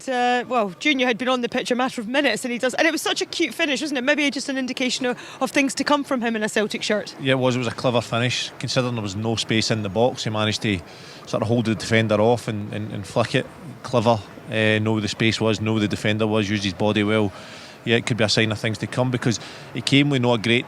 Well, Junior had been on the pitch a matter of minutes, and it was such a cute finish, wasn't it? Maybe just an indication of things to come from him in a Celtic shirt. Yeah, it was a clever finish. Considering there was no space in the box, he managed to sort of hold the defender off and flick it. Clever. Know where the space was, know where the defender was, used his body well. Yeah, it could be a sign of things to come, because he came with not a great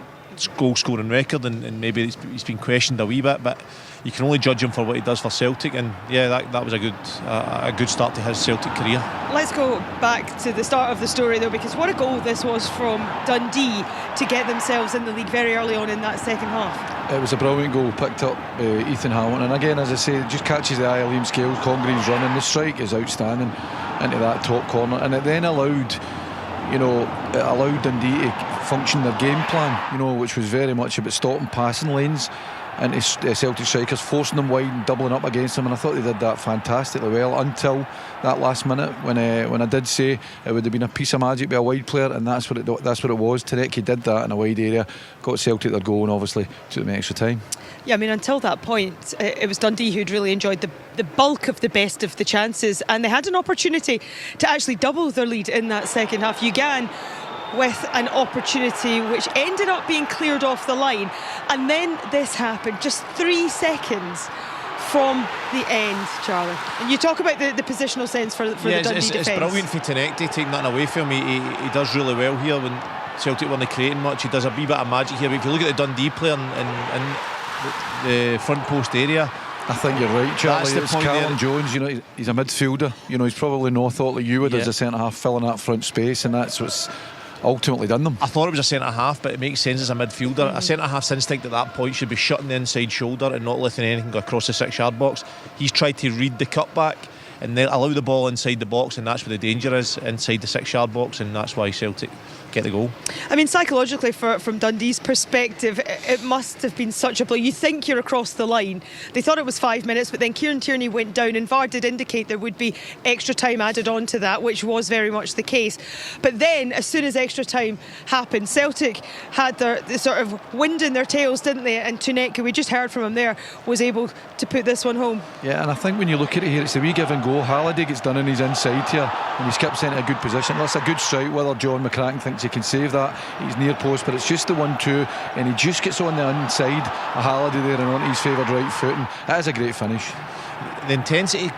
goal scoring record, and maybe he's been questioned a wee bit, but you can only judge him for what he does for Celtic. And yeah, that was a good start to his Celtic career. Let's go back to the start of the story though, because what a goal this was from Dundee to get themselves in the league very early on in that second half. It was a brilliant goal, picked up Ethan Hamilton, and again, as I say, it just catches the eye of Liam Scales. Congrene's running, the strike is outstanding into that top corner, and it then allowed Dundee to function their game plan, which was very much about stopping passing lanes into Celtic strikers, forcing them wide and doubling up against them, and I thought they did that fantastically well until that last minute when I did say it would have been a piece of magic by a wide player, and that's what it was. Tareki did that in a wide area, got Celtic their goal, and obviously took them extra time. Yeah, I mean, until that point, it was Dundee who'd really enjoyed the bulk of the best of the chances, and they had an opportunity to actually double their lead in that second half. Ugan with an opportunity which ended up being cleared off the line, and then this happened just 3 seconds from the end, Charlie. And you talk about the positional sense for the Dundee defence. It's brilliant for Tenecti taking that away from him. He does really well here when Celtic weren't creating much. He does a wee bit of magic here. But if you look at the Dundee player in the front post area, I think you're right, Charlie. It's Callum Jones. He's a midfielder. He's probably no thought like you would as a centre half, filling that front space, and that's what's ultimately done them. I thought it was a centre half, but it makes sense as a midfielder. A centre half's instinct at that point should be shutting the inside shoulder and not letting anything go across the 6-yard box. He's tried to read the cutback and then allow the ball inside the box, and that's where the danger is, inside the 6-yard box, and that's why Celtic get the goal. I mean, psychologically, from Dundee's perspective, it must have been such a blow. You think you're across the line. They thought it was 5 minutes, but then Kieran Tierney went down, and VAR did indicate there would be extra time added on to that, which was very much the case. But then, as soon as extra time happened, Celtic had the sort of wind in their tails, didn't they? And Tuneka, we just heard from him there, was able to put this one home. Yeah, and I think when you look at it here, it's the wee give and go. Halliday gets done in his inside here, and he skips into a good position. That's a good strike. Whether John McCracken thinks he can save that, he's near post, but it's just the 1-2, and he just gets on the inside of Halliday there and onto his favoured right foot, and that is a great finish. The intensity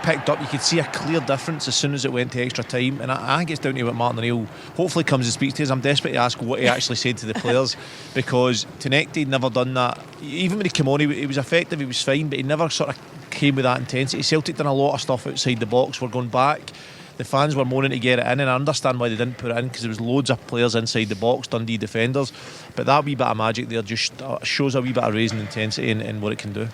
picked up. You could see a clear difference as soon as it went to extra time, and I think it's down to what Martin O'Neill hopefully comes and speaks to us. I'm desperate to ask what he actually said to the players, because Tenecti never done that. Even when he came on, he was effective, he was fine, but he never sort of came with that intensity. Celtic done a lot of stuff outside the box. We're going back, the fans were moaning to get it in, and I understand why they didn't put it in, because there was loads of players inside the box, Dundee defenders, but that wee bit of magic there just shows a wee bit of raising intensity and what it can do.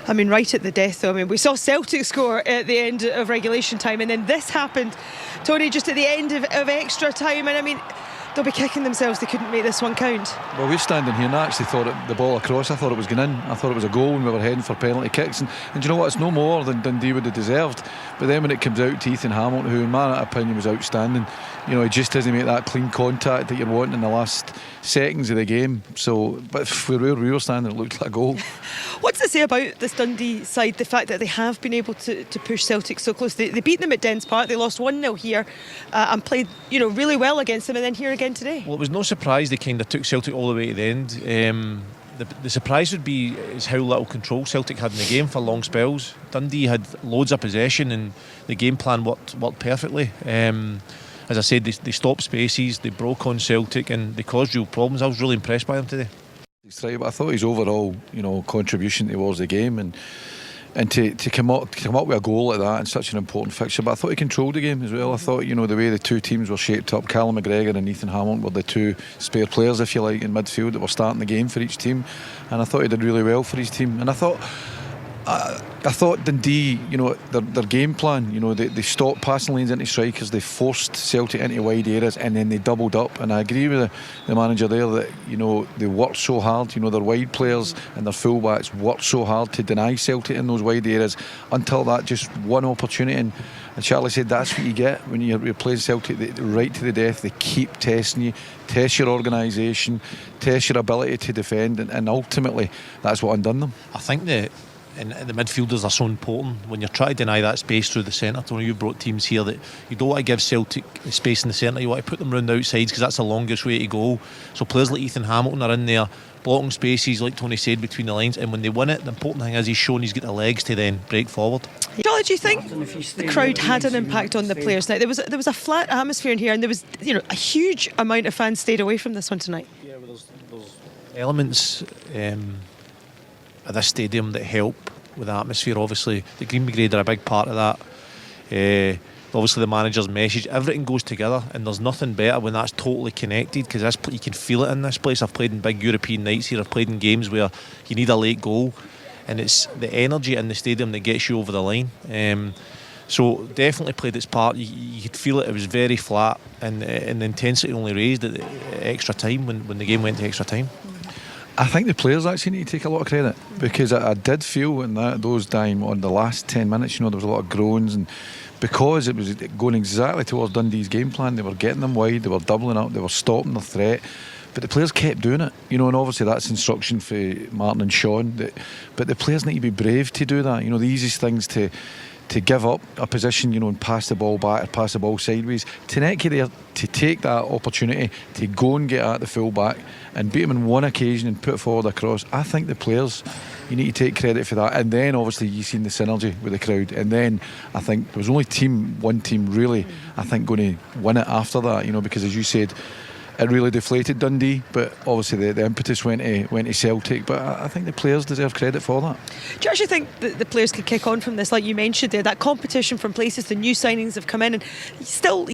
I mean, right at the death though, I mean, we saw Celtic score at the end of regulation time, and then this happened, Tony, just at the end of extra time, and I mean, they'll be kicking themselves they couldn't make this one count. Well, we're standing here and I actually thought the ball across, I thought it was going in. I thought it was a goal when we were heading for penalty kicks, and you know what, it's no more than Dundee would have deserved. But then when it comes out to Ethan Hamilton, who in my opinion was outstanding, he just doesn't make that clean contact that you're wanting in the last seconds of the game. So, but where we were standing, it looked like a goal. What's it say about this Dundee side, the fact that they have been able to push Celtic so close? They beat them at Dens Park, they lost 1-0 here, and played really well against them, and then here again today. Well, it was no surprise they kind of took Celtic all the way to the end. The surprise would be is how little control Celtic had in the game for long spells. Dundee had loads of possession, and the game plan worked perfectly. As I said, they stopped spaces, they broke on Celtic, and they caused real problems. I was really impressed by them today. He's right, but I thought his overall, contribution towards the game, and to come up with a goal like that in such an important fixture. But I thought he controlled the game as well. I thought, the way the two teams were shaped up, Callum McGregor and Ethan Hamilton were the two spare players, if you like, in midfield that were starting the game for each team, and I thought he did really well for his team. And I thought Dundee, their game plan, they stopped passing lanes into strikers, they forced Celtic into wide areas, and then they doubled up. And I agree with the manager there that, they worked so hard, their wide players and their fullbacks worked so hard to deny Celtic in those wide areas until that just one opportunity. And Charlie said that's what you get when you're playing Celtic right to the death. They keep testing you, test your organisation, test your ability to defend, and ultimately that's what undone them. I think and the midfielders are so important when you're trying to deny that space through the centre. Tony, you've brought teams here that you don't want to give Celtic space in the centre, you want to put them round the outsides because that's the longest way to go. So players like Ethan Hamilton are in there blocking spaces, like Tony said, between the lines, and when they win it, the important thing is he's shown he's got the legs to then break forward. Charlie, do you think the crowd had an impact on the players tonight? There was a flat atmosphere in here, and there was a huge amount of fans stayed away from this one tonight. Yeah, well, there's elements at this stadium that help with the atmosphere. Obviously the Green Brigade are a big part of that. Obviously the manager's message, everything goes together, and there's nothing better when that's totally connected, because you can feel it in this place. I've played in big European nights here, I've played in games where you need a late goal, and it's the energy in the stadium that gets you over the line. So definitely played its part. You could feel it. It was very flat, and the intensity only raised at the extra time when the game went to extra time. I think the players actually need to take a lot of credit, because I did feel in those time on the last 10 minutes, there was a lot of groans, and because it was going exactly towards Dundee's game plan, they were getting them wide, they were doubling up, they were stopping their threat, but the players kept doing it, and obviously that's instruction for Martin and Sean, but the players need to be brave to do that. The easiest things to give up a position, and pass the ball back or pass the ball sideways. Taneki there to take that opportunity to go and get at the full back and beat him on one occasion and put forward a cross. I think the players, you need to take credit for that. And then obviously you've seen the synergy with the crowd. And then I think there was only one team really, I think, going to win it after that, because as you said, it really deflated Dundee, but obviously the impetus went to Celtic. But I think the players deserve credit for that. Do you actually think that the players could kick on from this, like you mentioned there, that competition from places, the new signings have come in, and still